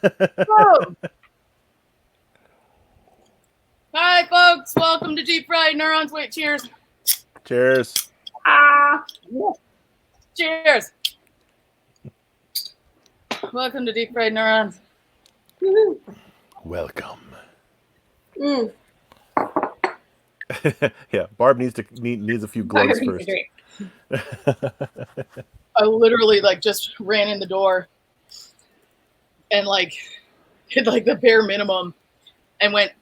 Whoa. Hi, folks. Welcome to Deep Fried Neurons. Wait, cheers. Cheers. Ah, cheers. Welcome to Deep Fried Neurons. Woo-hoo. Welcome. Mm. Yeah, Barb needs a few glugs first. I literally just ran in the door and hit the bare minimum and went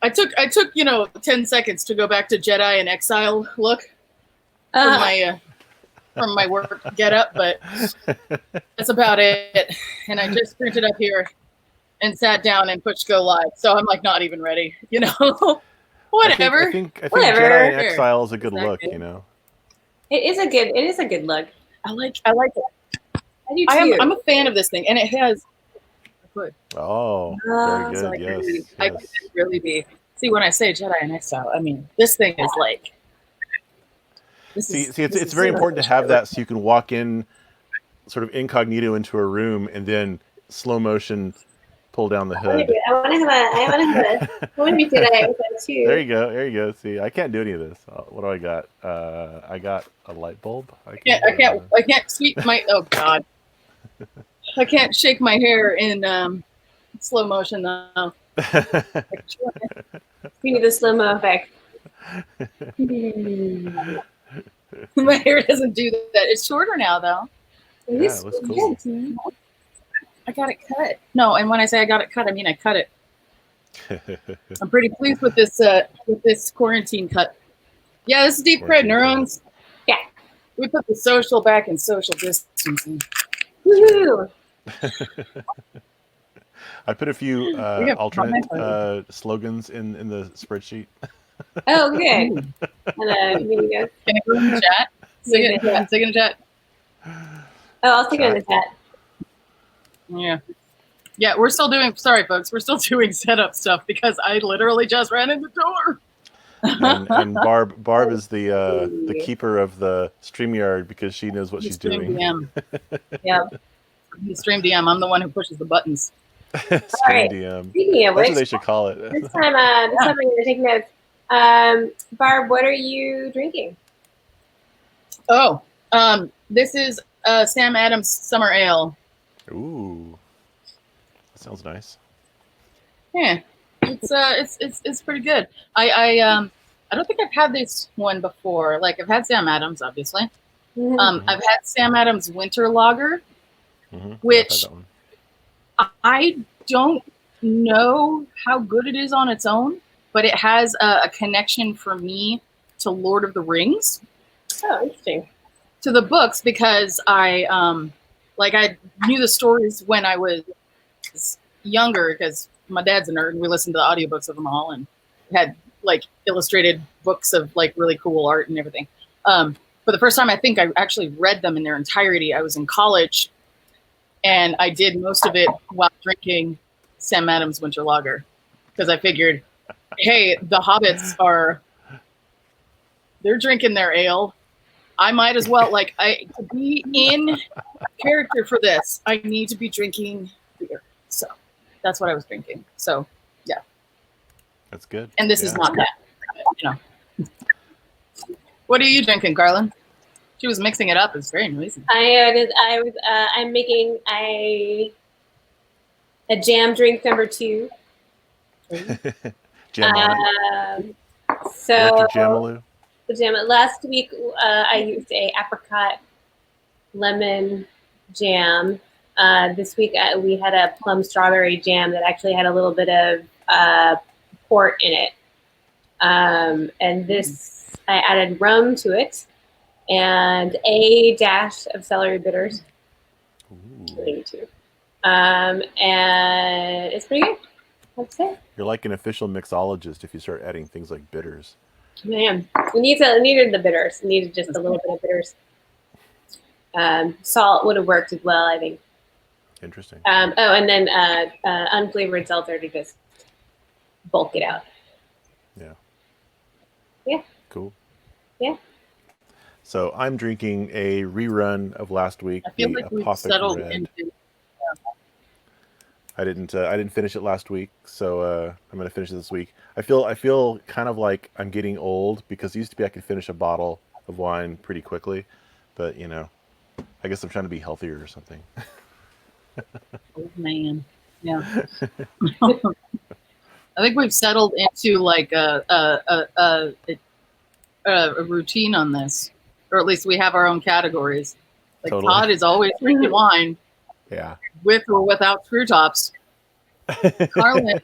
I took 10 seconds to go back to Jedi and Exile look from my work get up, but that's about it. And I just printed up here and sat down and pushed go live. So I'm not even ready, Whatever. I think Jedi and Exile is a good look, It is a good look. I like it. I do too. I'm a fan of this thing, and it has. Oh, very good. So Yes. I could really be. See, when I say Jedi and Exile, I mean this thing is like. It's very important to have that so you can walk in, sort of incognito into a room, and then slow motion pull down the hood. I want to be Jedi with that too. There you go. See, I can't do any of this. What do I got? I got a light bulb. I can't sweep my. Oh God. I can't shake my hair in slow motion though. We need the slow-mo effect. My hair doesn't do that. It's shorter now though. It looks cool. I got it cut. No, and when I say I got it cut, I mean I cut it. I'm pretty pleased with this quarantine cut. Yeah, this is Deep Fried Neurons. Yeah. We put the social back in social distancing. Woohoo! I put a few alternate slogans in the spreadsheet. Oh, good. And Can I go in the chat? Stick it in the chat. Oh, I'll stick it in the chat. Yeah, we're still doing. Sorry, folks, we're still doing setup stuff because I literally just ran in the door. and Barb is the keeper of the StreamYard because she knows what she's doing. DM. Yeah, the Stream DM. I'm the one who pushes the buttons. Stream right. DM. Speaking of That's which, what they should call it. This time I'm going to take notes. Barb, what are you drinking? Oh, this is Sam Adams Summer Ale. Ooh, that sounds nice. Yeah, it's pretty good. I don't think I've had this one before. I've had Sam Adams, obviously. Mm-hmm. I've had Sam Adams Winter Lager, which I don't know how good it is on its own, but it has a connection for me to Lord of the Rings. Oh, interesting. To the books because I knew the stories when I was younger because my dad's a nerd and we listened to the audiobooks of them all and had illustrated books of really cool art and everything. For the first time, I think I actually read them in their entirety. I was in college and I did most of it while drinking Sam Adams Winter Lager because I figured, hey, the hobbits they're drinking their ale. I might as well, to be in character for this, I need to be drinking beer. So that's what I was drinking. So, yeah. That's good. And this is not that, What are you drinking, Garland? She was mixing it up. It's very noisy. I'm making a jam drink number 2. Jam so Jamaloo. The jam. Last week, I used a apricot lemon jam. This week, we had a plum strawberry jam that actually had a little bit of port in it. And this, I added rum to it and a dash of celery bitters. Maybe 2. And it's pretty good, I'd say. You're like an official mixologist if you start adding things like bitters. Man, we needed the bitters. We needed just a little bit of bitters. Salt would have worked as well, I think. Interesting. And then unflavored seltzer to just bulk it out. Yeah. Yeah. Cool. Yeah. So I'm drinking a rerun of last week. I feel like we've settled into I didn't finish it last week, so I'm gonna finish it this week. I feel kind of like I'm getting old because it used to be I could finish a bottle of wine pretty quickly, but I guess I'm trying to be healthier or something. Old man. Yeah. I think we've settled into like a routine on this, or at least we have our own categories. Like Totally. Todd is always drinking wine Yeah. with or without screw tops. Carlin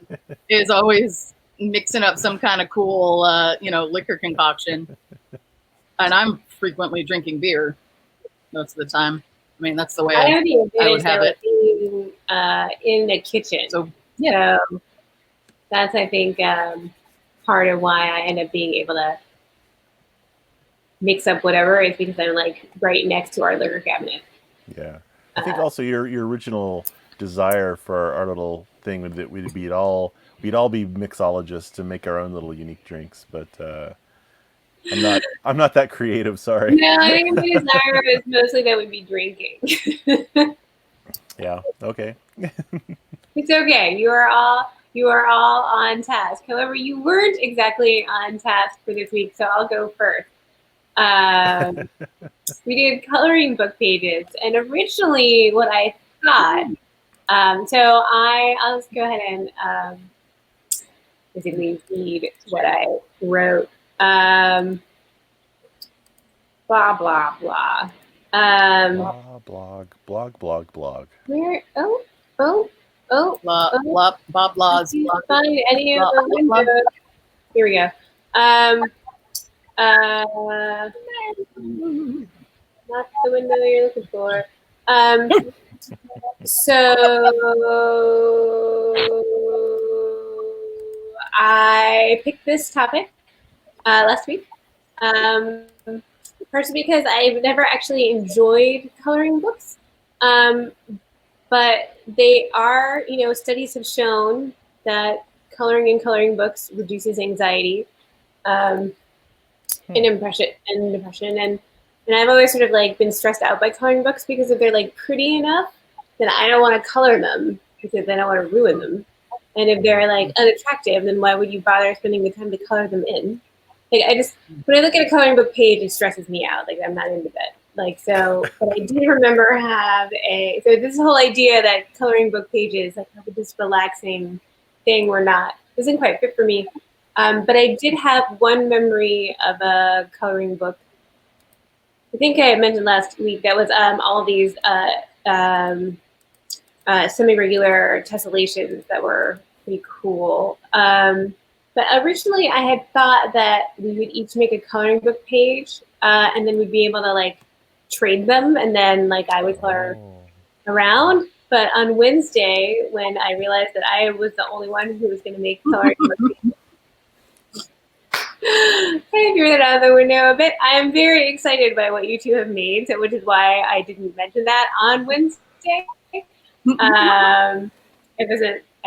is always mixing up some kind of cool, liquor concoction, and I'm frequently drinking beer most of the time. I mean, that's the way I have the I would advantage have though it. of being in the kitchen. So So that's, I think, part of why I end up being able to mix up whatever is because I'm like right next to our liquor cabinet. Yeah. I think also your original desire for our little thing would be we'd all be mixologists to make our own little unique drinks, but I'm not that creative. Sorry. No, I think my desire is mostly that we'd be drinking. Yeah. Okay. It's okay. You are all on task. However, you weren't exactly on task for this week, so I'll go first. We did coloring book pages, and originally what I thought, so I'll just go ahead and basically read what I wrote. Blah blah blah. Blog. Where? Oh. blah blah blah blah. Find any of the windows. Here we go. Not the window you're looking for. So I picked this topic last week, partially because I've never actually enjoyed coloring books, but they are, studies have shown that coloring in coloring books reduces anxiety, and depression, and I've always sort of like been stressed out by coloring books because if they're like pretty enough, then I don't want to color them because then I want to ruin them. And if they're like unattractive, then why would you bother spending the time to color them in? Like when I look at a coloring book page, it stresses me out. Like I'm not into that. Like so, but I do remember so this whole idea that coloring book pages like have this relaxing thing isn't quite fit for me. But I did have one memory of a coloring book. I think I mentioned last week that was all these semi-regular tessellations that were pretty cool. But originally I had thought that we would each make a coloring book page and then we'd be able to like trade them and then like I would color around. But on Wednesday, when I realized that I was the only one who was going to make coloring book pages, I threw that out the window a bit. I am very excited by what you two have made, which is why I didn't mention that on Wednesday. I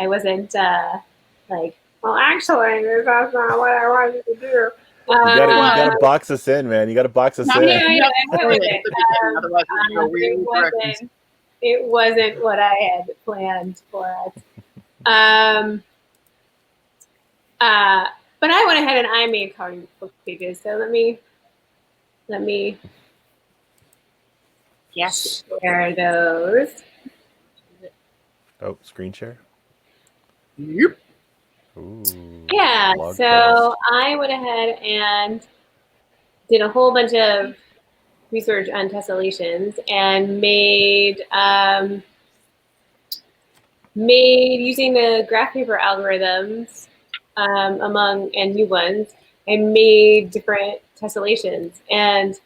wasn't like, well, actually, that's not what I wanted to do. You gotta box us in, man. You gotta box us in. It wasn't what I had planned for us. But I went ahead and I made coloring book pages. So let me share those. Oh, screen share. Yep. Ooh, yeah. So I went ahead and did a whole bunch of research on tessellations and made using the graph paper algorithms and new ones, I made different tessellations. And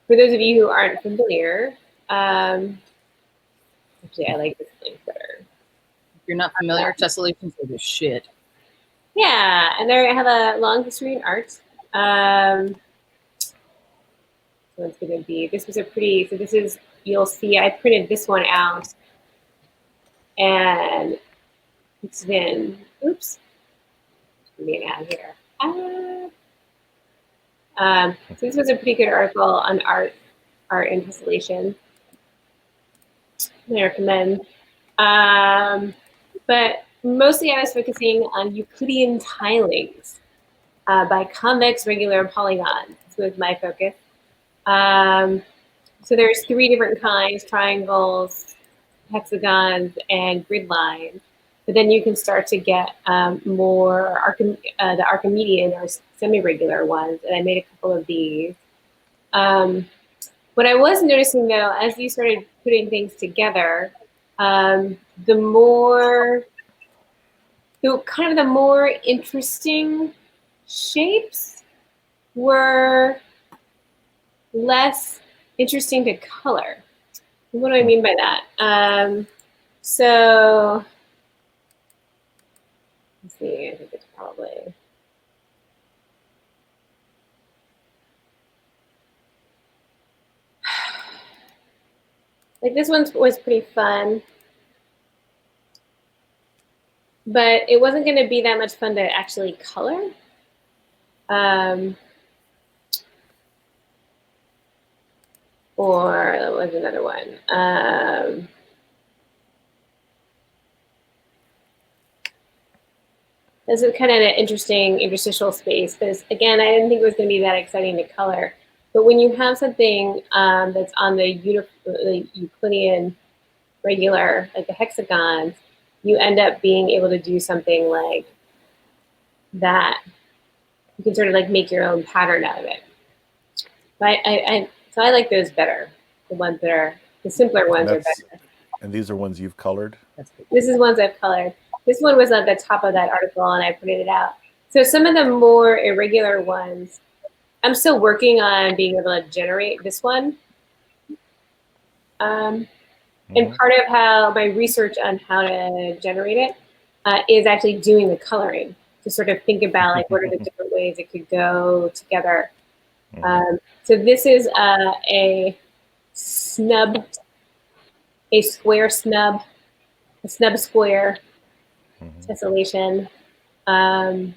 for those of you who aren't familiar, actually I like this link better. If you're not familiar, tessellations are the shit. Yeah, and they have a long history in art. So it's going to be, you'll see, I printed this one out. And it's been, oops, being out here. So this was a pretty good article on art and tessellation. I recommend But mostly I was focusing on Euclidean tilings by convex, regular, and polygon. This was my focus. So there's 3 different kinds: triangles, hexagons, and grid lines. But then you can start to get more the Archimedean or semi-regular ones, and I made a couple of these. What I was noticing though, as you started putting things together, the more interesting shapes were less interesting to color. What do I mean by that? So let's see, I think it's probably like this one was pretty fun, but it wasn't going to be that much fun to actually color. Or that was another one. This is kind of an interesting interstitial space, because again, I didn't think it was going to be that exciting to color. But when you have something that's on the Euclidean regular, like the hexagons, you end up being able to do something like that. You can sort of like make your own pattern out of it. But so I like those better. The ones that are the simpler ones are better. And these are ones you've colored? This is ones I've colored. This one was at the top of that article, and I printed it out. So some of the more irregular ones, I'm still working on being able to generate this one. And part of how my research on how to generate it is actually doing the coloring to sort of think about like what are the different ways it could go together. So this is a snub, a square snub, a snub square tessellation, and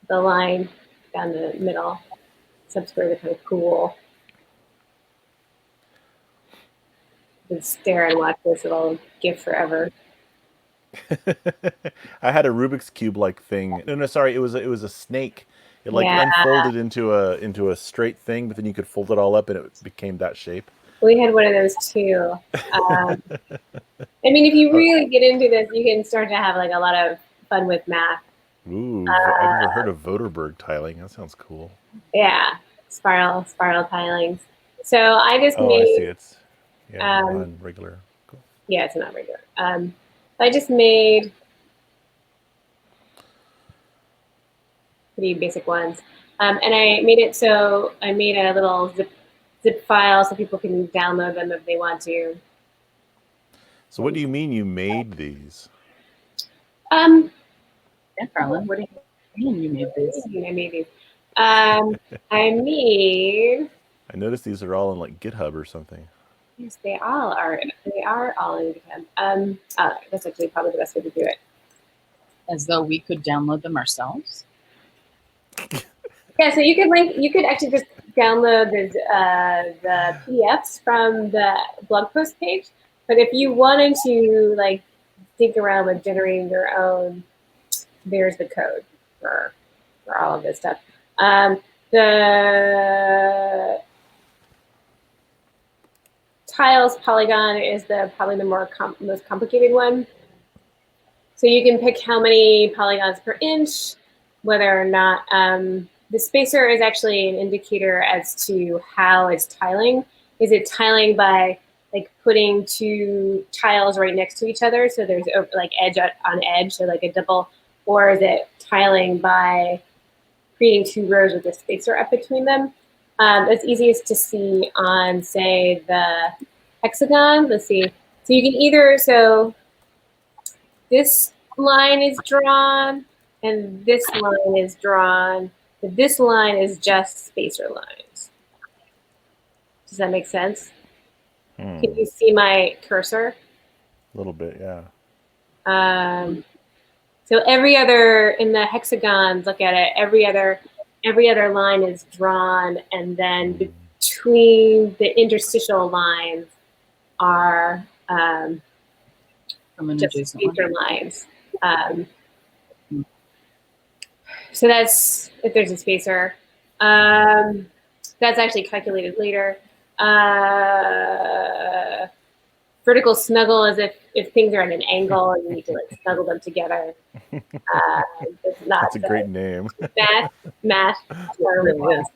the line down the middle. Subsquares are kind of cool. Just stare and watch this, it'll give forever. I had a Rubik's Cube like thing. No, sorry, it was a snake. It like unfolded into a straight thing, but then you could fold it all up and it became that shape. We had one of those too. I mean, if you really get into this, you can start to have like a lot of fun with math. Ooh, I've never heard of Voderberg tiling. That sounds cool. Yeah, spiral tilings. So I just made. I see. It's non-regular. Cool. Yeah, it's not regular. I just made pretty basic ones, and I made it so I made a little zip file so people can download them if they want to. So what do you mean you made these? Yeah, Carlin, what do you mean you made these? I made these. I made. I noticed these are all in like GitHub or something. Yes, they all are. They are all in GitHub. That's actually probably the best way to do it. As though we could download them ourselves. Yeah, so you could actually just download the PDFs from the blog post page. But if you wanted to like dig around with generating your own, there's the code for all of this stuff. The tiles Polygon is probably the most complicated one. So you can pick how many polygons per inch, whether or not the spacer is actually an indicator as to how it's tiling. Is it tiling by like putting 2 tiles right next to each other, so there's like edge on edge, so like a double, or is it tiling by creating 2 rows with a spacer up between them? It's easiest to see on, say, the hexagon. Let's see. So you can either, so this line is drawn and this line is drawn, but this line is just spacer lines. Does that make sense? Can you see my cursor? A little bit, yeah. So every other, in the hexagons, look at it, every other line is drawn, and then between the interstitial lines are From an just adjacent one. spacer lines. So that's if there's a spacer. That's actually calculated later. Vertical snuggle is if things are at an angle and you need to like snuggle them together. It's not That's a great name. math. Really is.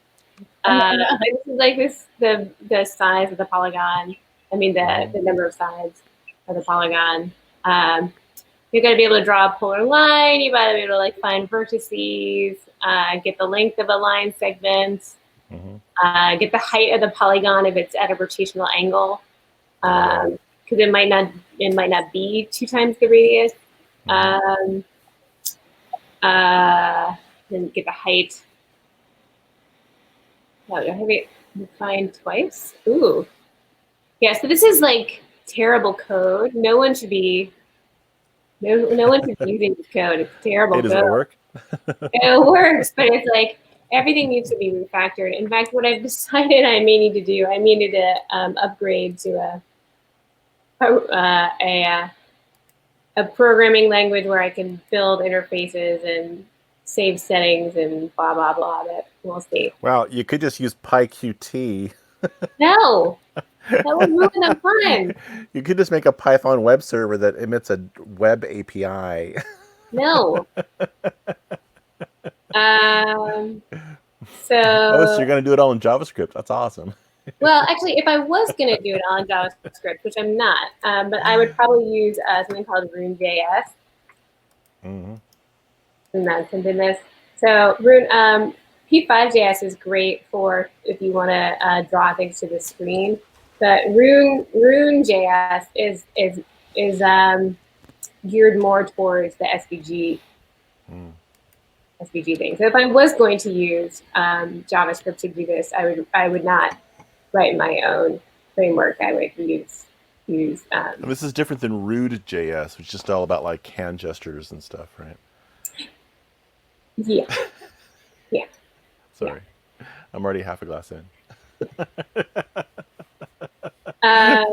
This is like the size of the polygon. I mean the number of sides of the polygon. You got to be able to draw a polar line. You got to be able to like find vertices, get the length of a line segment, get the height of the polygon if it's at a rotational angle, because it might not be 2 times the radius. Then get the height. Oh, I have it defined twice. Ooh, yeah. So this is like terrible code. No one should be. No one should be using this code. It's terrible. Hey, does it work? It works, but it's like everything needs to be refactored. In fact, what I've decided I may need to do, I may need to upgrade to a programming language where I can build interfaces and save settings and blah blah blah. But we'll see. Well, you could just use PyQt. No, that would ruin the fun. You could just make a Python web server that emits a web API. No. So you're going to do it all in JavaScript. That's awesome. Well, actually, if I was going to do it all in JavaScript, which I'm not, but I would probably use something called Rune.js. And that's something this. So P5.js is great for if you want to draw things to the screen. But Rune.js is geared more towards the SVG thing. So if I was going to use JavaScript to do this, I would not write my own framework. I would use. This is different than Rude.js, which is just all about like hand gestures and stuff, right? Yeah. Yeah. Sorry, I'm already half a glass in. Yeah,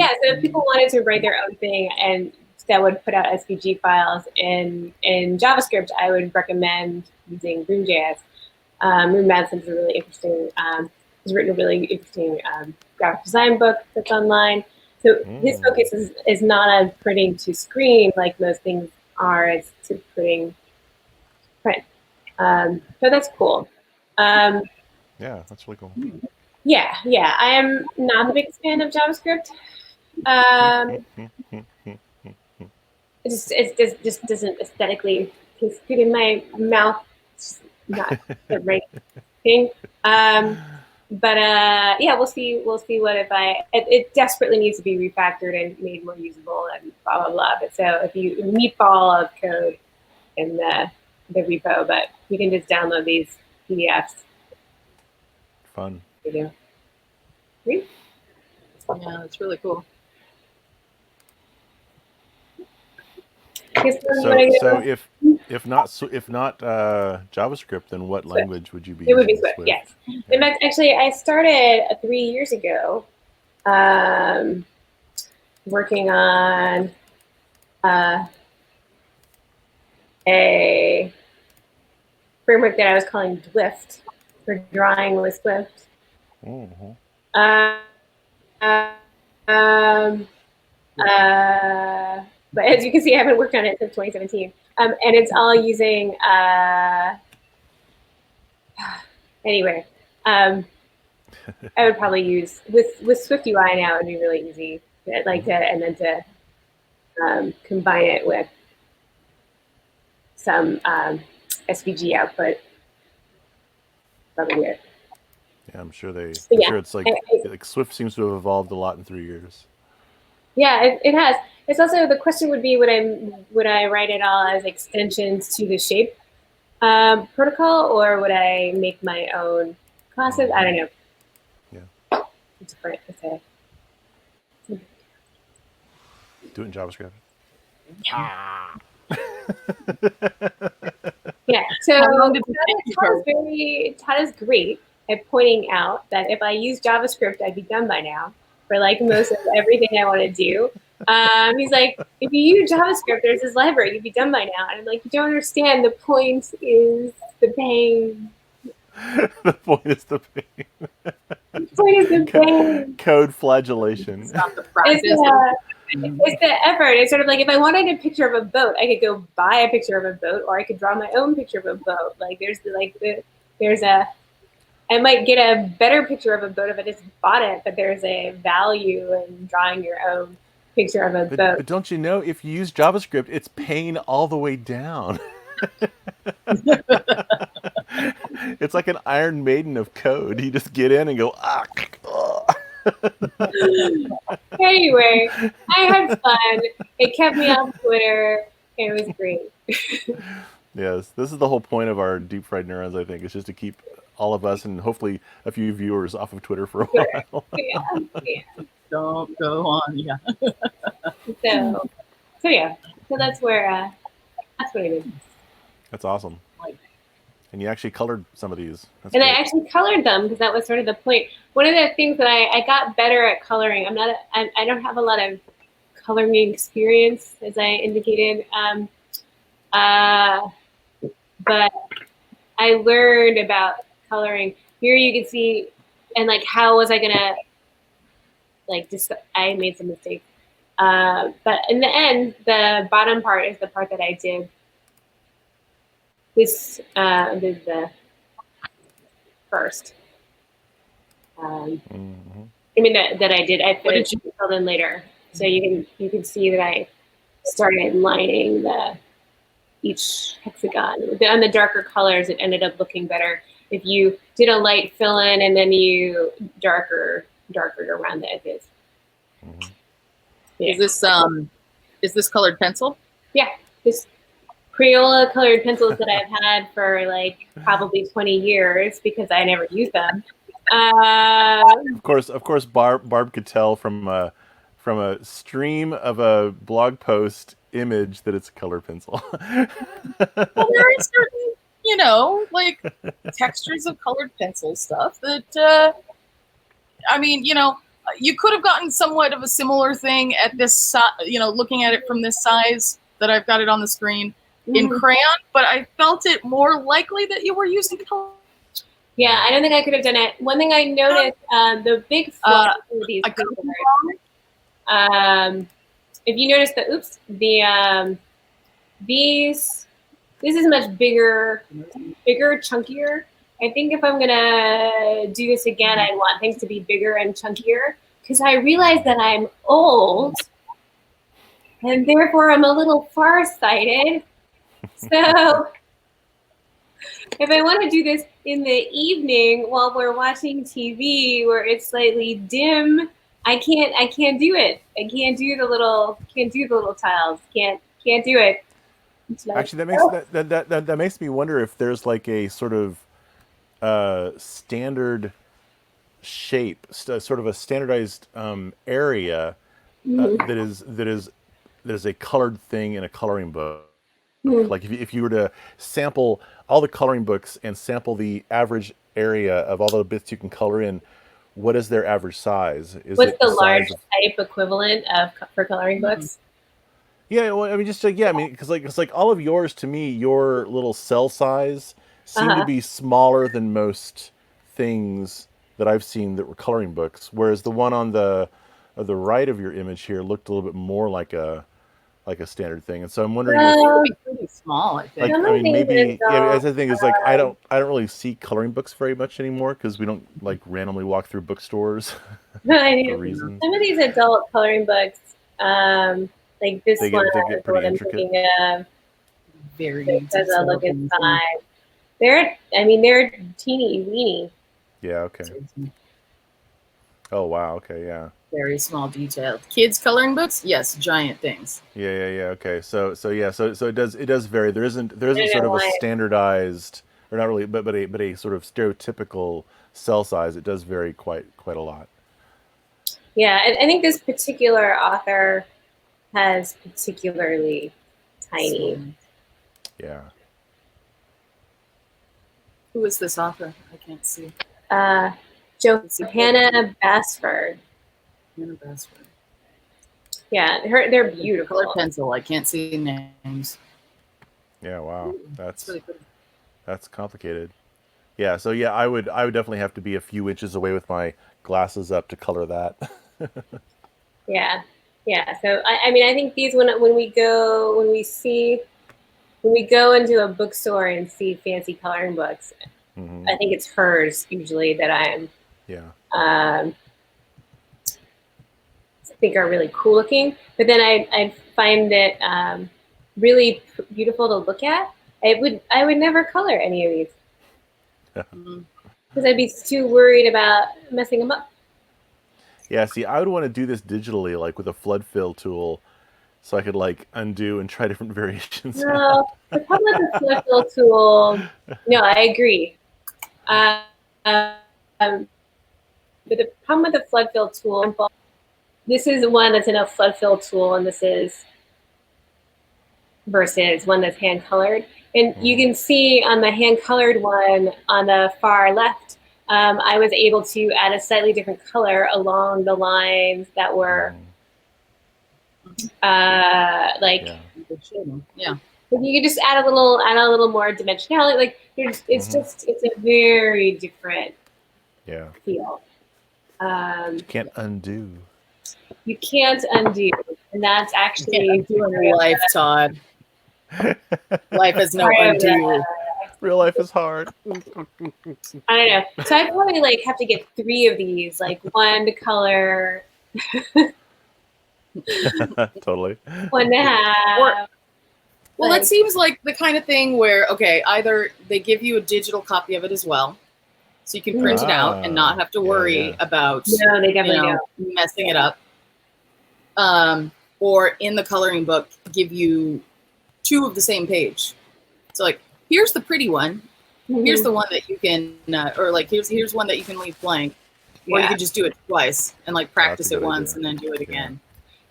so if people wanted to write their own thing and that would put out SVG files in JavaScript, I would recommend using Rune.js. Rune Madsen's a really interesting, he's written a really interesting graphic design book that's online. So his focus is not on printing to screen like most things are, it's to printing print. So that's cool. Yeah, that's really cool. Yeah, I am not the biggest fan of JavaScript. It just doesn't aesthetically taste good in my mouth. It's not the right thing. But yeah, we'll see what it desperately needs to be refactored and made more usable and blah blah blah. But so if you meatball of code in the repo, but you can just download these PDFs. Fun. Yeah, it's really cool. So if not JavaScript, then what language would you be using? It would be Swift, yes. In fact, actually, I started 3 years ago working on a framework that I was calling Dwift for drawing with Swift. But as you can see, I haven't worked on it since 2017. And it's all using, anyway, I would probably use, with Swift UI now, it would be really easy, and then to combine it with some SVG output. Probably weird. Yeah, I'm sure it's like Swift seems to have evolved a lot in 3 years. Yeah, it has. It's also, the question would be, would I write it all as extensions to the shape protocol, or would I make my own classes? I don't know. Yeah. It's hard to say. Do it in JavaScript. Yeah. Yeah. So How long did it take you, Todd is great at pointing out that if I use JavaScript, I'd be done by now for like most of everything I want to do. He's like, if you use JavaScript, there's this library, you'd be done by now. And I'm like, you don't understand. The point is the pain. The point is the pain. The point is the pain. Code flagellation. It's not the practice. It's the effort. It's sort of like if I wanted a picture of a boat, I could go buy a picture of a boat, or I could draw my own picture of a boat. Like I might get a better picture of a boat if I just bought it, but there's a value in drawing your own picture of a boat. But don't you know, if you use JavaScript, it's pain all the way down. It's like an Iron Maiden of code. You just get in and go, ah. Anyway, I had fun. It kept me off Twitter. It was great. Yes, this is the whole point of our Deep Fried Neurons, I think. It's just to keep all of us and hopefully a few viewers off of Twitter for a while. Yeah. Don't go on, yeah. So yeah. So that's where that's what I did. That's awesome. And you actually colored some of these. That's and great. I actually colored them because that was sort of the point. One of the things that I got better at coloring. I don't have a lot of coloring experience, as I indicated. But I learned about coloring. Here you can see, and like, how was I gonna, like, just, I made some mistakes. But in the end, the bottom part is the part that I did. This did the first. I mean that I did. I finished filled in later, so you can see that I started lining each hexagon. On the darker colors, it ended up looking better. If you did a light fill in and then you darker around the edges. Yeah. Is this colored pencil? Yeah, this Crayola colored pencils that I've had for like probably 20 years because I never used them. Of course, Barb could tell from a stream of a blog post image that it's a color pencil. Well, there are certain, like textures of colored pencil stuff that, I mean, you could have gotten somewhat of a similar thing at this, looking at it from this size that I've got it on the screen in crayon, but I felt it more likely that you were using color. Yeah, I don't think I could have done it. One thing I noticed, the big flaw with these if you notice this is much bigger, chunkier. I think if I'm gonna do this again, I want things to be bigger and chunkier because I realize that I'm old and therefore I'm a little farsighted. So if I want to do this in the evening while we're watching TV where it's slightly dim, I can't do it. I can't do the little tiles. Can't do it. Actually, that makes me wonder if there's like a sort of standard shape, sort of a standardized area that is a colored thing in a coloring book. Like if you were to sample all the coloring books and sample the average area of all the bits you can color in, what is their average size? What's the large type equivalent for coloring books? Yeah, well, I mean, because like all of yours, to me, your little cell size seemed to be smaller than most things that I've seen that were coloring books. Whereas the one on the right of your image here looked a little bit more like a standard thing. And so I'm wondering, it would be pretty small. I think. Like, I mean, maybe. Yeah, the thing is, like, I don't really see coloring books very much anymore because we don't like randomly walk through bookstores for reasons. Some of these adult coloring books, like this one, get pretty intricate. Thinking of. Very. Does look inside. They're teeny weeny. Yeah. Okay. Oh wow. Okay. Yeah. Very small detailed. Kids coloring books, yes, giant things. Yeah. Okay. So it does vary. There isn't sort of a standardized, or not really, but a sort of stereotypical cell size. It does vary quite a lot. Yeah, and I think this particular author has particularly tiny. Yeah. Who is this author? I can't see. Johanna Basford. Hannah Basford. Yeah, they're beautiful. Color pencil. I can't see names. Yeah, wow. That's really pretty. That's complicated. Yeah, so yeah, I would definitely have to be a few inches away with my glasses up to color that. Yeah. So I mean, I think these when we go into a bookstore and see fancy coloring books, Mm-hmm. I think it's hers usually that I'm think are really cool looking. But then I find it really beautiful to look at. I would never color any of these because I'd be too worried about messing them up. Yeah, see, I would want to do this digitally, like with a flood fill tool, so I could like undo and try different variations. No, the problem with the flood fill tool. No, I agree. But the problem with the flood fill tool, this is one that's in a flood fill tool, and this is versus one that's hand colored. And you can see on the hand colored one on the far left, I was able to add a slightly different color along the lines that were like. Yeah. You could just add a little more dimensionality. Like it's a very different feel. You can't undo. You can't undo, and that's actually doing life, Todd. Life is no undo. Real life is hard. I don't know. So I probably like have to get 3 of these, like one to color. Totally. One to have. Well, that seems like the kind of thing where, okay, either they give you a digital copy of it as well, so you can print it out and not have to worry about they definitely don't. messing it up. Or in the coloring book, give you 2 of the same page. So like, here's the pretty one. Here's the one that you can, or like here's one that you can leave blank, or you can just do it twice and like practice it once and then do it again.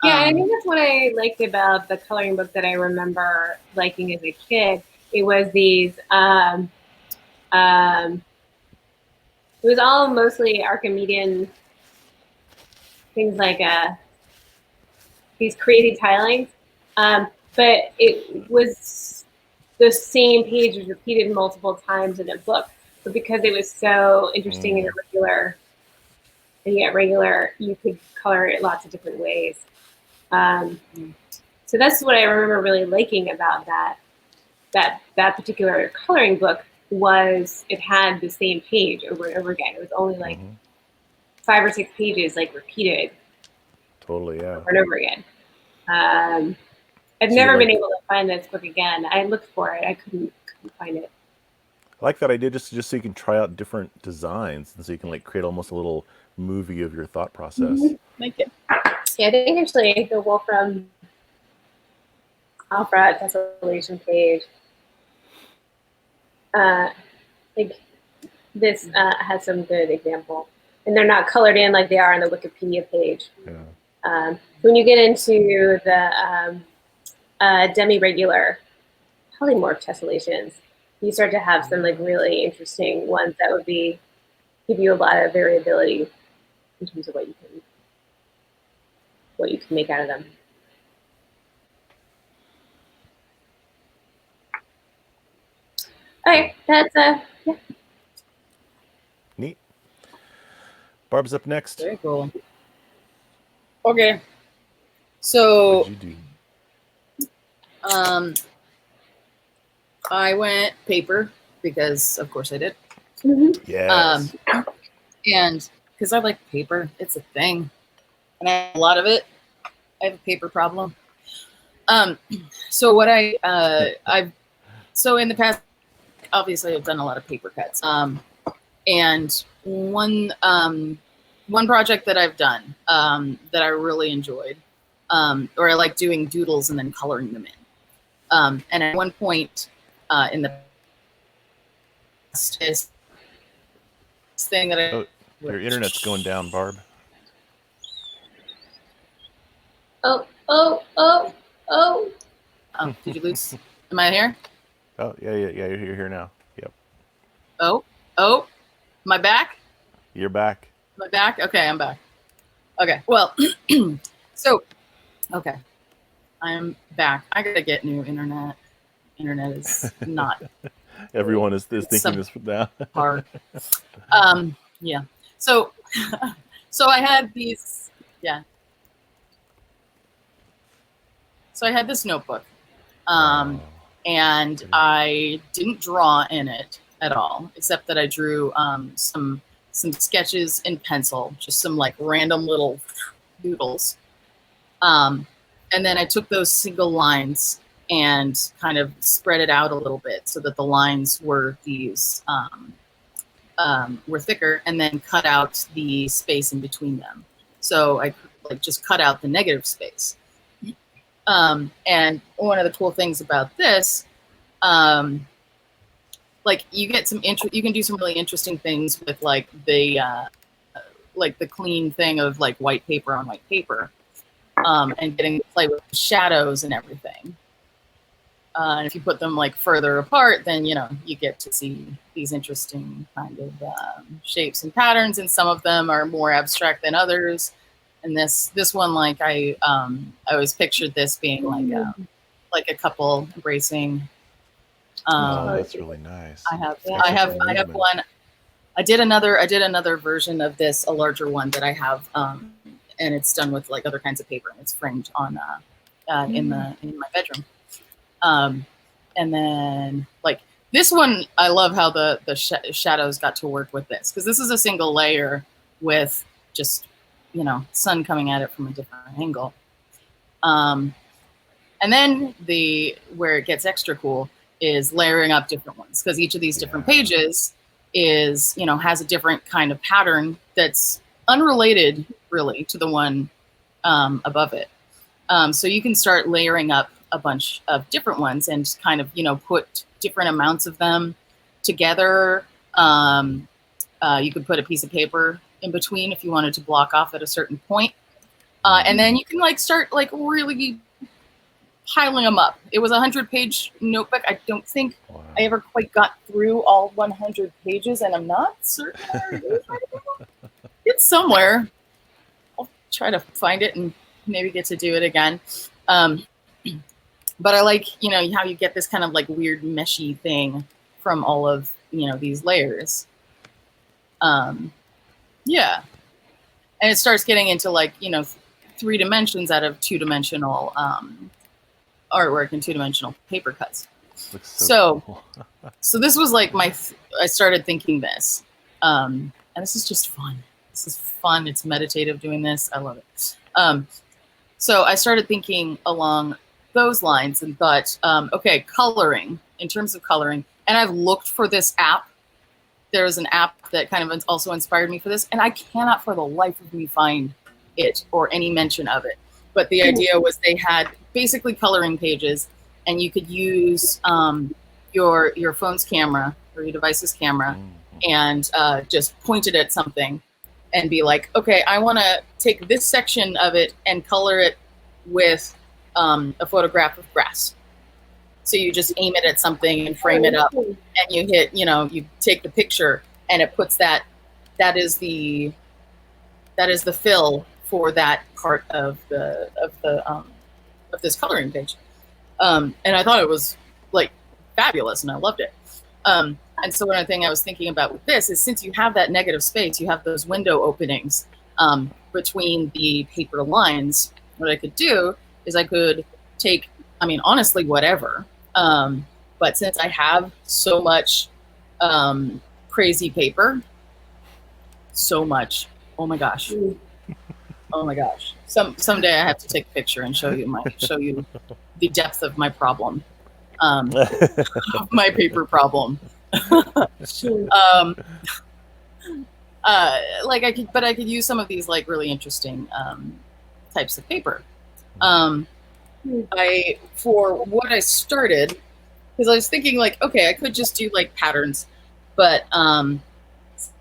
Yeah, I think that's what I liked about the coloring book that I remember liking as a kid. It was these. It was all mostly Archimedean things like these crazy tilings, but it was the same page was repeated multiple times in a book. But because it was so interesting and irregular, and yet regular, you could color it lots of different ways. So that's what I remember really liking about that particular coloring book was it had the same page over and over again. It was only like 5 or 6 pages, like repeated. Totally, yeah. Over and over again. I've never been able to find this book again. I looked for it. I couldn't find it. I like that idea just so you can try out different designs and so you can like create almost a little movie of your thought process. Thank you. Yeah, I think actually the Wolfram Alpha tessellation page, like this has some good example, and they're not colored in like they are on the Wikipedia page. Yeah. When you get into the demi-regular polymorph tessellations, you start to have some like really interesting ones that would give you a lot of variability in terms of what you can make out of them. Okay, that's yeah. Neat. Barb's up next. Very cool. Okay. So what did you do? I went paper because of course I did. Yes. And because I like paper, it's a thing. And I have a lot of it. I have a paper problem. So what so in the past, obviously I've done a lot of paper cuts. And one project that I've done that I really enjoyed, or I like doing doodles and then coloring them in. And at one point in the past, thing that your internet's going down, Barb. Oh, did you lose? Am I here? Oh, yeah, you're here now. Yep. Oh, oh, my back? You're back. My back? Okay, I'm back. Okay, well, so, okay, I'm back. I gotta get new internet. Internet is not Everyone is thinking this now. hard. Yeah. So, so I had these, yeah. So I had this notebook, and I didn't draw in it at all, except that I drew some sketches in pencil, just some like random little doodles. And then I took those single lines and kind of spread it out a little bit so that the lines were these were thicker, and then cut out the space in between them. So I like just cut out the negative space. And one of the cool things about this, like you get some you can do some really interesting things with like the clean thing of like white paper on white paper, and getting to play with shadows and everything. And if you put them like further apart, then you get to see these interesting kind of shapes and patterns, and some of them are more abstract than others. And this one, like I always pictured this being like a couple embracing. Oh, that's really nice. I have one. I did another version of this, a larger one that I have, and it's done with like other kinds of paper, and it's framed on in my bedroom. And then like this one, I love how the shadows got to work with this, because this is a single layer with just sun coming at it from a different angle. And then where it gets extra cool is layering up different ones, because each of these different pages is has a different kind of pattern that's unrelated really to the one above it. So you can start layering up a bunch of different ones and kind of put different amounts of them together. You could put a piece of paper in between if you wanted to block off at a certain point. And then you can like start like really piling them up. It was a 100-page notebook. I don't think I ever quite got through all 100 pages, and I'm not certain where it is right now. It's somewhere. I'll try to find it and maybe get to do it again. But I like, how you get this kind of like weird meshy thing from all of, these layers. Yeah. And it starts getting into like, 3 dimensions out of 2-dimensional artwork and 2-dimensional paper cuts. So cool. So this was like I started thinking this, and this is just fun. This is fun. It's meditative doing this. I love it. So I started thinking along those lines and thought, okay, coloring, in terms of coloring, and I've looked for this app. There's an app that kind of also inspired me for this, and I cannot for the life of me find it or any mention of it. But the idea was they had basically coloring pages, and you could use your phone's camera or your device's camera and just point it at something and be like, okay, I want to take this section of it and color it with a photograph of grass. So you just aim it at something and frame it up, and you hit, you take the picture, and it puts that is the fill for that part of this coloring page. And I thought it was like fabulous, and I loved it. And so one thing I was thinking about with this is, since you have that negative space, you have those window openings between the paper lines. What I could do is I could take, honestly, whatever. But since I have so much crazy paper, so much, oh my gosh. Oh my gosh. Someday I have to take a picture and show you the depth of my problem. Of my paper problem. I could use some of these like really interesting types of paper. For what I started, because I was thinking like, okay, I could just do like patterns, but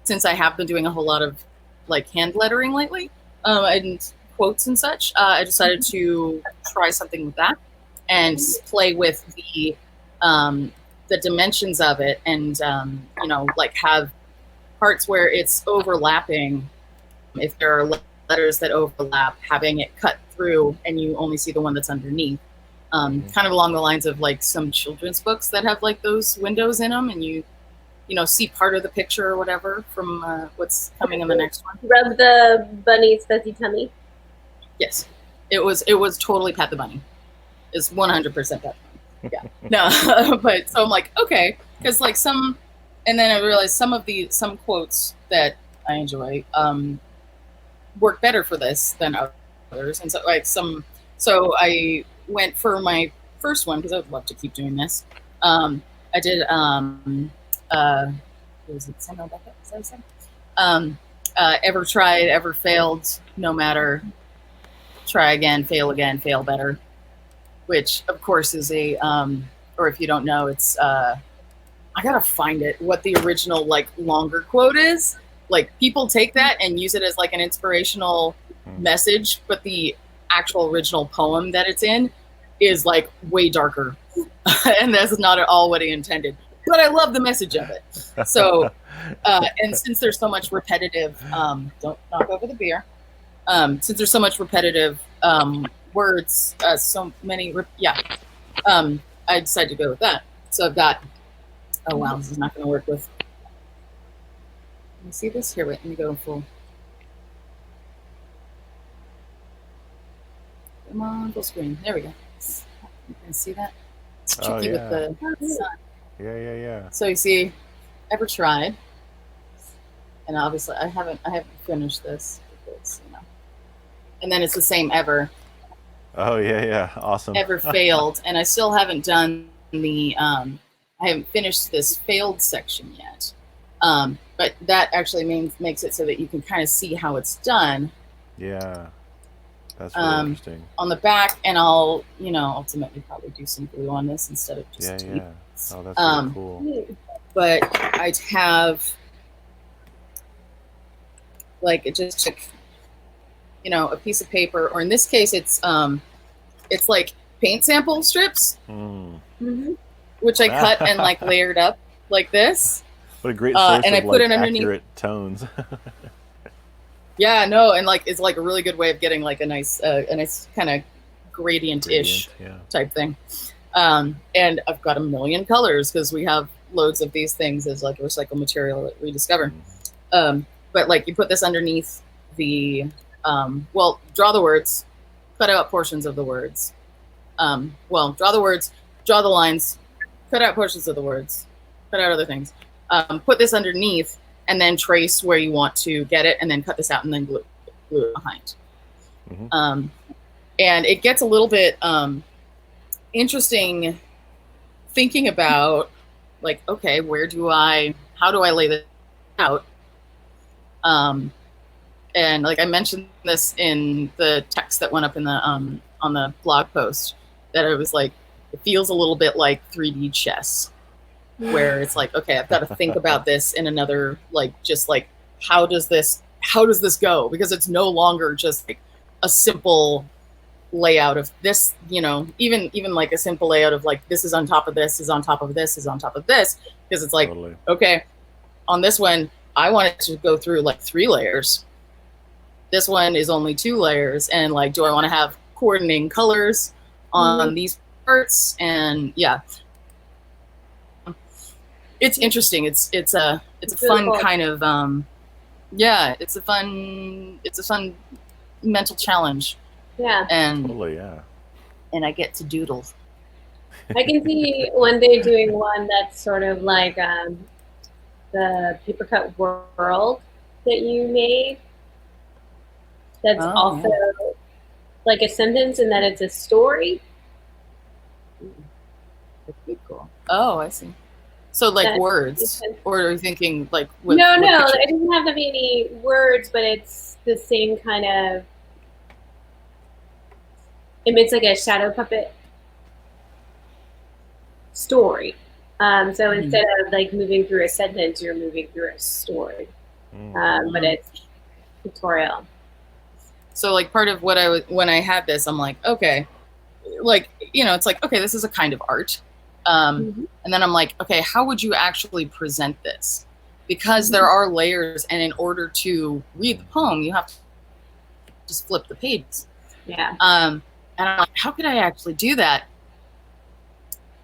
since I have been doing a whole lot of like hand lettering lately, and quotes and such, I decided to try something with that and play with the the dimensions of it, and you know, like have parts where it's overlapping. If there are letters that overlap, having it cut through and you only see the one that's underneath. Kind of along the lines of like some children's books that have like those windows in them, and you know, see part of the picture or whatever from what's coming in the next one. Rub the bunny's fuzzy tummy. Yes, it was totally Pat the Bunny. It's 100% Pat the Bunny. Yeah, no, but so I'm like, okay, because like some, and then I realized some quotes that I enjoy work better for this than others, and so like so I went for my first one because I would love to keep doing this. I did what was it, Samuel Beckett? Is that what I said? Ever tried, ever failed, no matter. Try again, fail better. Which, of course, is a, or if you don't know, it's, I gotta find it, what the original, like, longer quote is. Like, people take that and use it as, like, an inspirational message, but the actual original poem that it's in is, like, way darker. And that's not at all what he intended. But I love the message of it. So, and since there's so much repetitive, don't knock over the beer. Since there's so much repetitive words, so many, I decided to go with that. So I've got, oh wow, this is not going to work with, can you see this? Here, wait, let me go full. Come on, full screen. There we go. You can see that? It's tricky with the sun. Yeah. So you see, ever tried? And obviously I haven't finished this because, you know. And then it's the same ever. Oh yeah, awesome. Ever failed, and I still haven't done the I haven't finished this failed section yet. But that actually makes it so that you can kind of see how it's done. Yeah. That's really interesting. On the back, and I'll, you know, ultimately probably do some glue on this instead of just tape. Yeah. Oh, that's really cool. But I'd have like it just took, you know, a piece of paper, or in this case, it's like paint sample strips, which I cut and like layered up like this. What a great source and of I put it accurate underneath tones. Yeah, no, and like it's like a really good way of getting like a nice kind of gradient-ish type thing. And I've got a million colors because we have loads of these things as like recycled material that we discover. But like you put this underneath the, well, draw the words, cut out portions of the words. Well, draw the words, draw the lines, cut out portions of the words, cut out other things. Put this underneath, and then trace where you want to get it, and then cut this out, and then glue it behind. And it gets a little bit interesting thinking about, like, okay, how do I lay this out? And like I mentioned this in the text that went up in the on the blog post, that it was like, it feels a little bit like 3D chess, where it's like, okay, I've got to think about this in another, like, just like, how does this go? Because it's no longer just like a simple layout of this, you know, even like a simple layout of like, this is on top of this, is on top of this, is on top of this, because it's like, okay, on this one, I want it to go through like 3 layers. This one is only 2 layers, and like, do I want to have coordinating colors on these parts? And yeah, it's interesting. It's a fun kind of it's a fun mental challenge. Yeah. And totally, yeah. And I get to doodle. I can see one day doing one that's sort of like the paper cut world that you made. That's also like a sentence, and that it's a story. That'd be cool. Oh, I see. So like words, or are you thinking like no, it doesn't have to be any words, but it's the same kind of. It's like a shadow puppet story. So instead of like moving through a sentence, you're moving through a story, but it's pictorial. So like part of what when I had this, I'm like, okay, like, you know, it's like, okay, this is a kind of art. And then I'm like, okay, how would you actually present this? Because there are layers, and in order to read the poem, you have to just flip the pages. Yeah. And I'm like, how could I actually do that?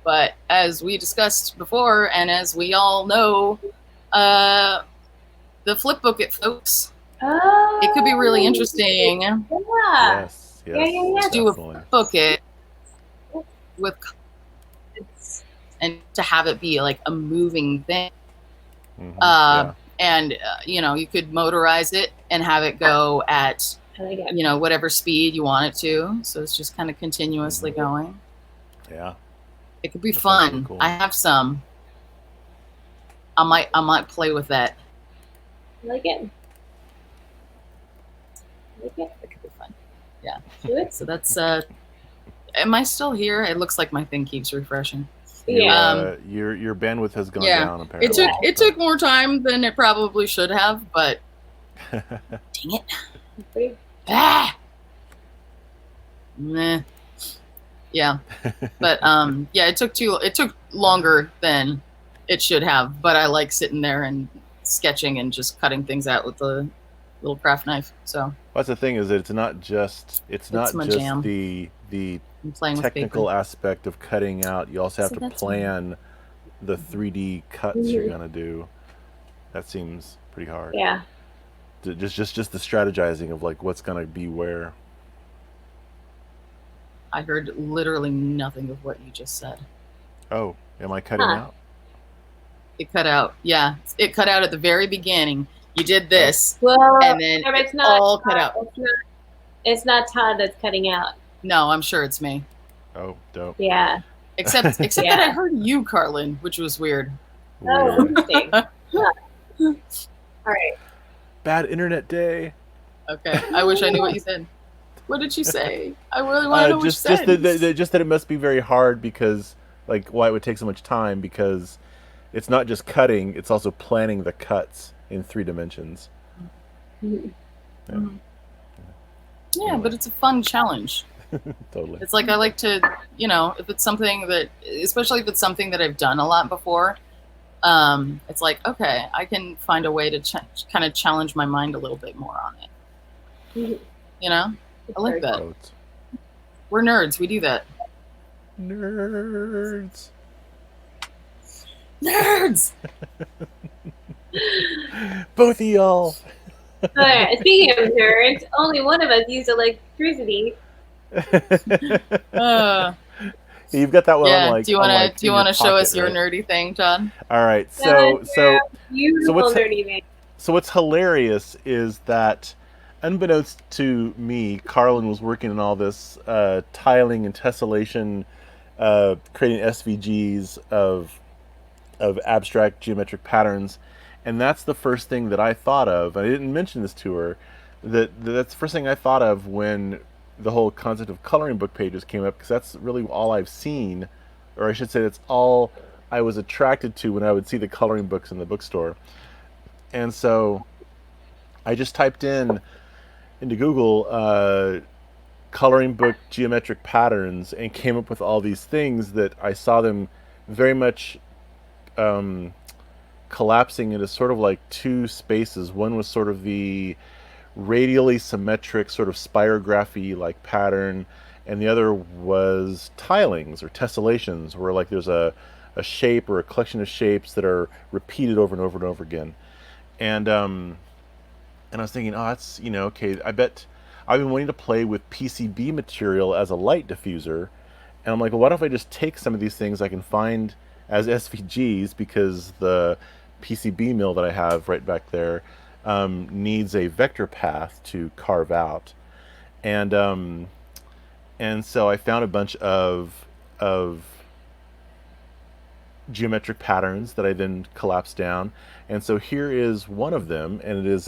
But as we discussed before, and as we all know, the flip book it, folks. Oh, It could be really interesting. Yeah. Yes. Yeah. To do a Definitely. book it with, and to have it be like a moving thing. Yeah. And you could motorize it and have it go at I like it. whatever speed you want it to. So it's just kind of continuously going. Yeah. It could be That sounds fun. really cool. I have some. I might play with that. I like it. It could be fun. Yeah. Do it. So that's am I still here? It looks like my thing keeps refreshing. Yeah. Your bandwidth has gone Yeah. down apparently. It took more time than it probably should have, but dang it. Pretty- Ah! Meh. Yeah. But yeah, it took longer than it should have, but I like sitting there and sketching and just cutting things out with the little craft knife. So That's the thing, is that it's not just my jam. the I'm playing technical with paper. aspect of cutting out. You also have So to that's plan the 3D cuts you're gonna do. That seems pretty hard. Yeah. Just the strategizing of like what's gonna be where. I heard literally nothing of what you just said. Oh, am I cutting out? It cut out. Yeah, it cut out at the very beginning. You did this, Well, and then it's it not all cut out. It's not Todd that's cutting out. No, I'm sure it's me. Oh, dope. Yeah. Except Yeah. that I heard you, Carlin, which was weird. Oh, Weird. interesting. Yeah. All right. Bad internet day. Okay, I wish I knew what you said. What did you say? I really want to know what you said. Just that it must be very hard because, like, why it would take so much time, because it's not just cutting, it's also planning the cuts in 3 dimensions. Mhm. Yeah, but it's a fun challenge. Totally. It's like I like to, if it's something that, especially if it's something that I've done a lot before, it's like, okay, I can find a way to kind of challenge my mind a little bit more on it. Mhm. I like that. Quotes. We're nerds. We do that. Nerds. Nerds! Both of y'all. All right. Speaking of nerds, only one of us used electricity. You've got that one Yeah. on like. Do you want to show us your nerdy thing, John? All right. Beautiful nerdy thing. So what's hilarious is that, unbeknownst to me, Carlin was working on all this tiling and tessellation, creating SVGs of abstract geometric patterns, and that's the first thing that I thought of. I didn't mention this to her. That's the first thing I thought of when the whole concept of coloring book pages came up, because that's really all I've seen, or I should say that's all I was attracted to when I would see the coloring books in the bookstore. And so I just typed into Google coloring book geometric patterns and came up with all these things that I saw them very much collapsing into sort of like 2 spaces. One was sort of the radially symmetric sort of spirography like pattern, and the other was tilings or tessellations, where like there's a shape or a collection of shapes that are repeated over and over and over again. And I was thinking, oh, that's, okay, I bet I've been wanting to play with PCB material as a light diffuser, and I'm like, well, why don't I just take some of these things I can find as SVGs, because the PCB mill that I have right back there needs a vector path to carve out, and so I found a bunch of geometric patterns that I then collapsed down, and so here is one of them, and it is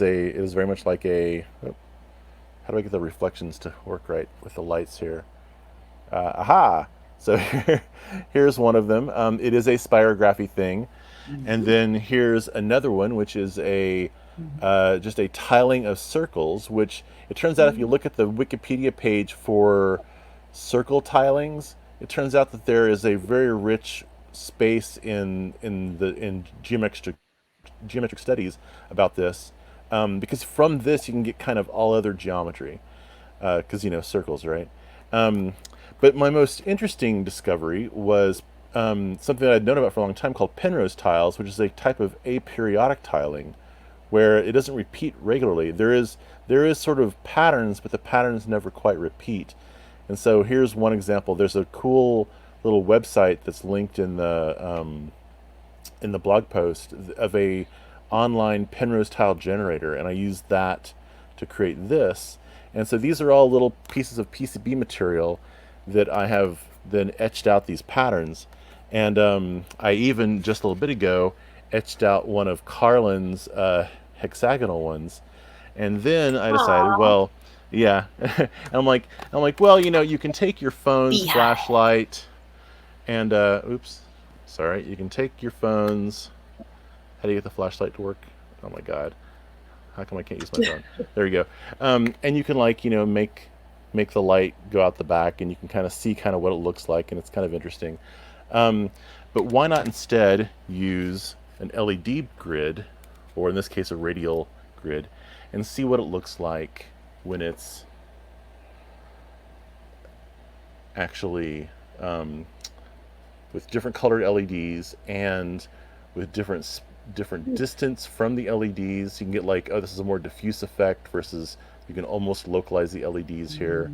very much like a. How do I get the reflections to work right with the lights here? Aha! So here's one of them. It is a spirography thing, and then here's another one, which is just a tiling of circles. Which it turns out, if you look at the Wikipedia page for circle tilings, it turns out that there is a very rich space in geometric studies about this, because from this you can get kind of all other geometry, because circles, right? Um, but my most interesting discovery was something that I'd known about for a long time called Penrose tiles, which is a type of aperiodic tiling where it doesn't repeat regularly. There is sort of patterns, but the patterns never quite repeat. And so here's one example. There's a cool little website that's linked in the blog post of a online Penrose tile generator, and I used that to create this. And so these are all little pieces of PCB material that I have then etched out these patterns. And I even just a little bit ago etched out one of Carlin's hexagonal ones. And then I decided, Aw. well, yeah. And I'm like, well, you can take your phone's Beehive. flashlight and oops, sorry, you can take your phones. How do you get the flashlight to work? Oh my God, how come I can't use my phone? There you go. And you can make the light go out the back, and you can kind of see kind of what it looks like, and it's kind of interesting. But why not instead use an LED grid, or in this case a radial grid, and see what it looks like when it's actually with different colored LEDs and with different distance from the LEDs. You can get like, oh, this is a more diffuse effect versus you can almost localize the LEDs here.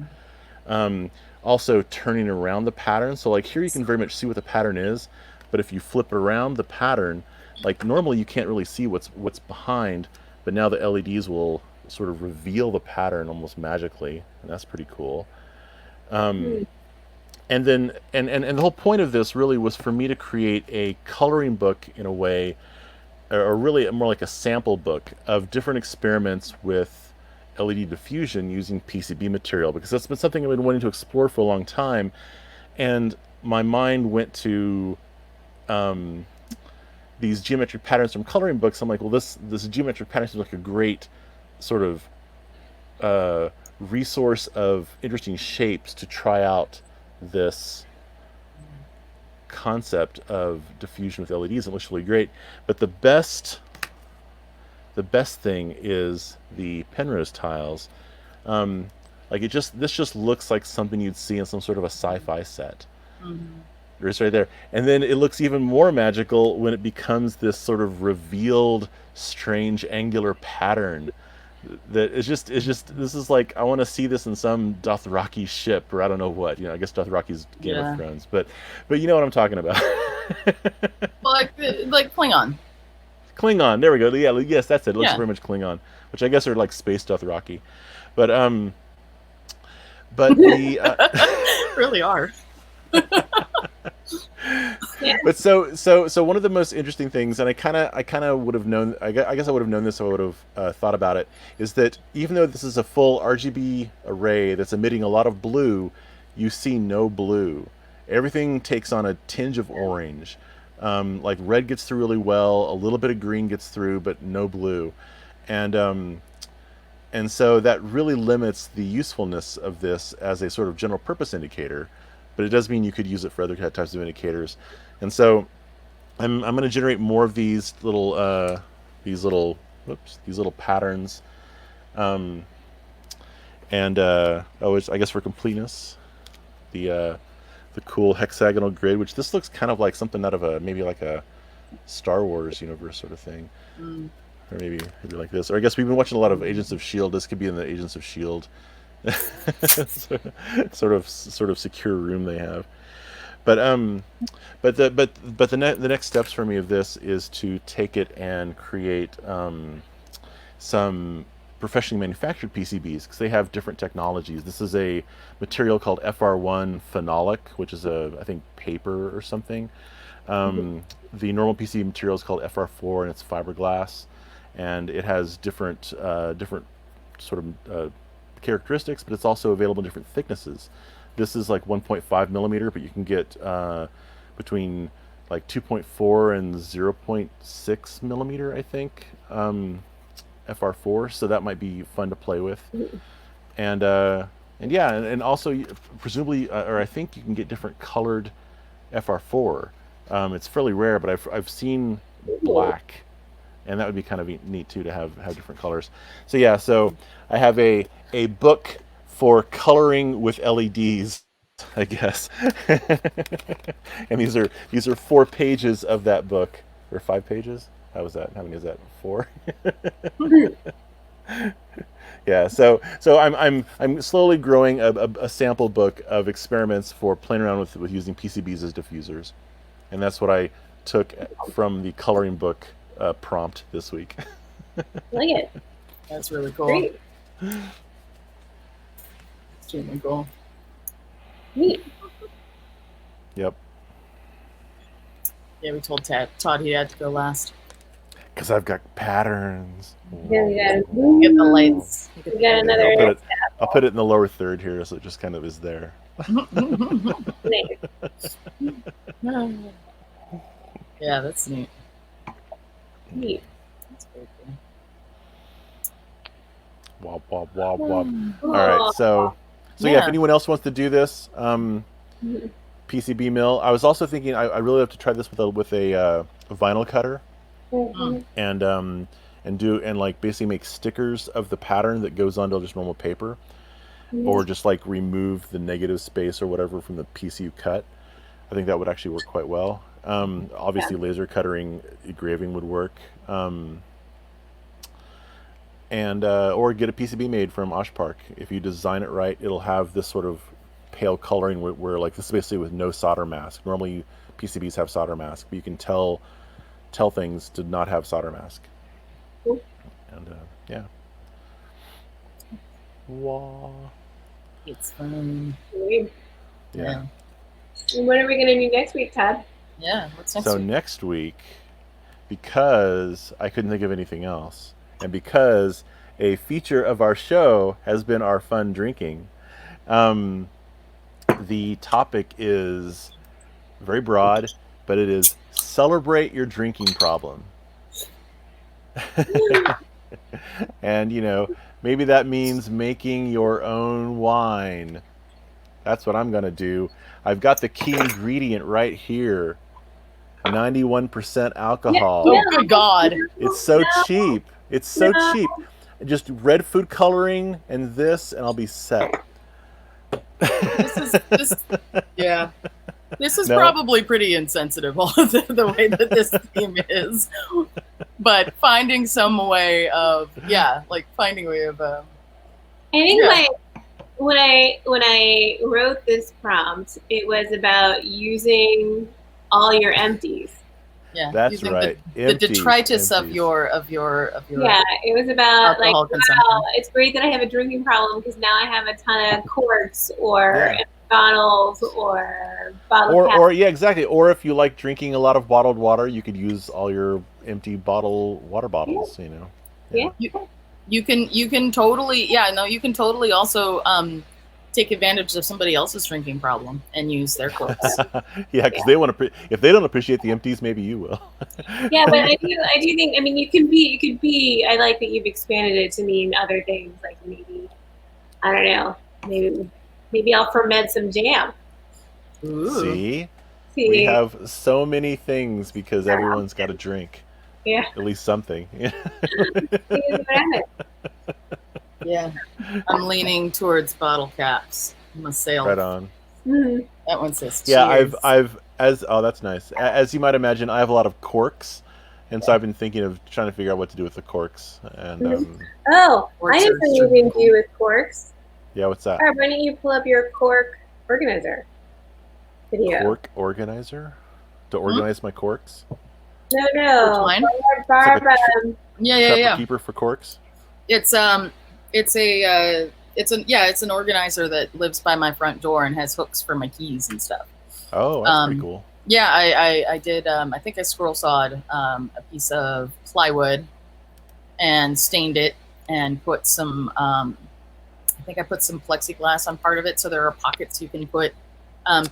Also turning around the pattern. So like here you can very much see what the pattern is, but if you flip around the pattern, like normally you can't really see what's behind, but now the LEDs will sort of reveal the pattern almost magically, and that's pretty cool. And then and the whole point of this really was for me to create a coloring book in a way, or really more like a sample book of different experiments with LED diffusion using PCB material, because that's been something I've been wanting to explore for a long time. And my mind went to these geometric patterns from coloring books. I'm like, well, this geometric pattern seems like a great sort of resource of interesting shapes to try out this concept of diffusion with LEDs. It looks really great, but the best thing is the Penrose tiles. Like this just looks like something you'd see in some sort of a sci-fi set. It's right there, and then it looks even more magical when it becomes this sort of revealed, strange angular pattern. That is just this is like, I want to see this in some Dothraki ship, or I don't know what. I guess Dothraki's Game of Thrones, but you know what I'm talking about. Well, like Klingon. Klingon, there we go. Yeah, yes, that's it. It looks Yeah. very much Klingon, which I guess are like space Dothraki, but the Really are. but so one of the most interesting things, and I kind of would have known, I guess I would have known this, I would have thought about it, is that even though this is a full RGB array that's emitting a lot of blue, you see no blue. Everything takes on a tinge of orange. Like red gets through really well, a little bit of green gets through, but no blue. And so that really limits the usefulness of this as a sort of general purpose indicator, but it does mean you could use it for other types of indicators. And so I'm going to generate more of these little patterns. I guess for completeness, the cool hexagonal grid, which this looks kind of like something out of maybe like a Star Wars universe sort of thing. Or maybe like this. Or I guess we've been watching a lot of Agents of S.H.I.E.L.D. This could be in the Agents of S.H.I.E.L.D. sort of secure room they have. But the next steps for me of this is to take it and create some professionally manufactured PCBs, because they have different technologies. This is a material called FR1 phenolic, which is I think paper or something. The normal PCB material is called FR4, and it's fiberglass, and it has different sort of characteristics, but it's also available in different thicknesses. This is like 1.5 millimeter, but you can get between like 2.4 and 0.6 millimeter, I think, FR4. So that might be fun to play with. And yeah, and also presumably, or I think you can get different colored FR4. It's fairly rare, but I've seen black, and that would be kind of neat too to have different colors. So yeah, so I have a book for coloring with LEDs, I guess. And these are 4 pages of that book, or 5 pages. How was that? How many is that? 4. Yeah, so I'm slowly growing a sample book of experiments for playing around with using PCBs as diffusers, and that's what I took from the coloring book prompt this week. Like it. That's really cool. Great. Extremely cool. Neat. Yep. Yeah, we told Todd he had to go last. Because I've got patterns. Yeah, we got Get the lights. We got another. I'll put it in the lower third here, so it just kind of is there. Yeah, that's neat. Neat. That's very cool. Wob, wob, wob, wob. All right, so yeah, if anyone else wants to do this, PCB mill. I was also thinking I really have to try this with a vinyl cutter, and like basically make stickers of the pattern that goes onto just normal paper, or just like remove the negative space or whatever from the piece you cut. I think that would actually work quite well. Obviously, laser cutting engraving would work. And or get a PCB made from Oshpark. If you design it right, it'll have this sort of pale coloring where like this is basically with no solder mask. Normally PCBs have solder mask, but you can tell things to not have solder mask. Cool. And yeah. Wah. It's fun. Yeah. And what are we going to do next week, Todd? Yeah, what's next So week? next week, because I couldn't think of anything else, and because a feature of our show has been our fun drinking, the topic is very broad, but it is celebrate your drinking problem. And, maybe that means making your own wine. That's what I'm going to do. I've got the key ingredient right here. 91% alcohol. Oh, good God. It's so cheap. It's so cheap. Just red food coloring and this, and I'll be set. Yeah. This is probably pretty insensitive, all of the way that this theme is. But finding some way of, finding a way of. I think when I wrote this prompt, it was about using all your empties. Yeah, that's right. The detritus of your. Yeah, it was about like, wow, it's great that I have a drinking problem because now I have a ton of corks or bottles or bottle caps. Or yeah, exactly. Or if you like drinking a lot of bottled water, you could use all your empty water bottles. Yeah. You can totally you can totally also take advantage of somebody else's drinking problem and use their corks. Yeah, because they want to. If they don't appreciate the empties, maybe you will. Yeah, but I do think. I mean, you could be. I like that you've expanded it to mean other things, like maybe, I don't know, maybe I'll ferment some jam. Ooh. See, we have so many things because everyone's got a drink. Yeah, at least something. Yeah, I'm leaning towards bottle caps. I'm a sailor. Right on. Mm-hmm. That one says cheers. Yeah, that's nice. As you might imagine, I have a lot of corks, and so I've been thinking of trying to figure out what to do with the corks. And I know something you can do with corks. Yeah, what's that? Why don't you pull up your cork organizer video? Cork organizer? To organize my corks? No. Barb, yeah. Keeper for corks. It's an organizer that lives by my front door and has hooks for my keys and stuff. Oh, that's pretty cool. Yeah, I did. I think I scroll sawed a piece of plywood and stained it and put some. I think I put some plexiglass on part of it, so there are pockets you can put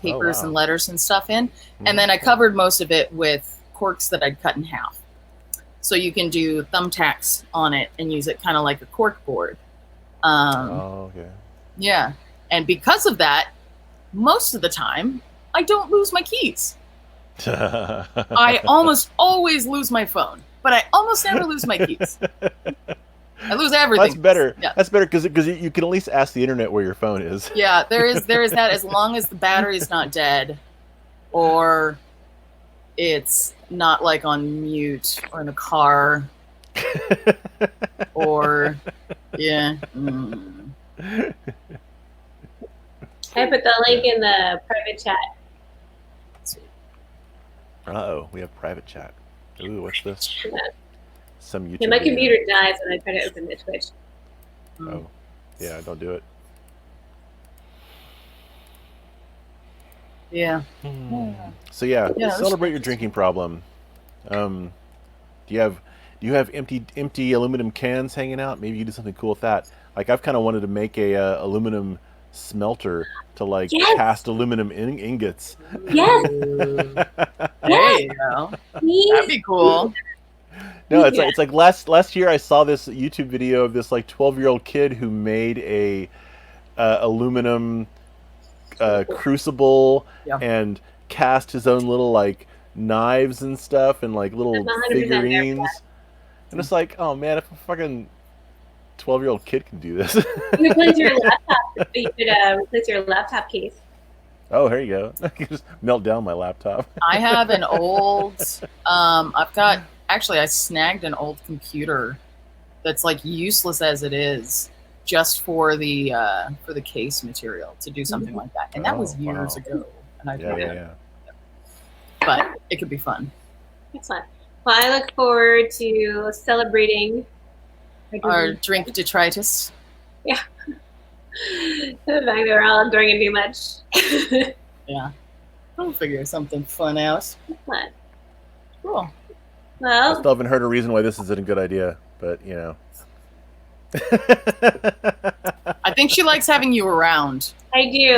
papers and letters and stuff in. And then I covered most of it with corks that I'd cut in half. So you can do thumbtacks on it and use it kind of like a cork board. Okay. Yeah. And because of that, most of the time, I don't lose my keys. I almost always lose my phone, but I almost never lose my keys. I lose everything. That's better. Yeah. That's better because you can at least ask the internet where your phone is. Yeah, there is that, as long as the battery is not dead, or it's not like on mute or in the car, or yeah. I put the link in the private chat. Uh-oh, we have private chat. Ooh, what's this? Yeah. Some YouTube Yeah, my video. computer dies when I try to open the Twitch. Oh, yeah, don't do it. Yeah. So yeah, Yeah, celebrate your drinking problem. Do you have empty aluminum cans hanging out? Maybe you do something cool with that. Like I've kind of wanted to make a aluminum smelter to like Yes! cast aluminum ingots. Yes! There you go. That'd be cool. No, it's like last year I saw this YouTube video of this like 12-year-old kid who made a aluminum crucible Yeah. and cast his own little like knives and stuff and like little I'm 100% there for figurines. that. And it's like, oh man, if a fucking 12-year-old kid can do this. You could replace your laptop. You could replace your laptop case. Oh, here you go. I can just melt down my laptop. I have an old. I snagged an old computer that's like useless as it is, just for the case material to do something like that, and that was years ago. And I Yeah. But it could be fun. Excellent. Well, I look forward to celebrating Our drink detritus. Yeah. The fact that we're all drinking too much. Yeah. I'll figure something fun out. Fun. Cool. I Well, still haven't heard a reason why this isn't a good idea, but you know. I think she likes having you around. I do.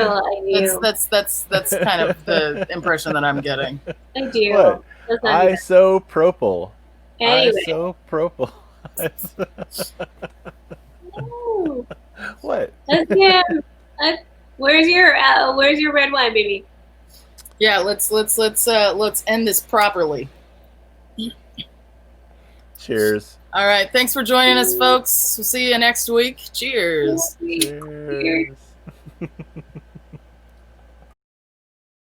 That's kind of the impression that I'm getting. I do. What? Let's not do that. Isopropyl. Anyway. Isopropyl. Ooh. What? Where's your red wine, baby? Yeah, let's end this properly. Cheers. All right, thanks for joining us, folks. We'll see you next week. Cheers. Cheers.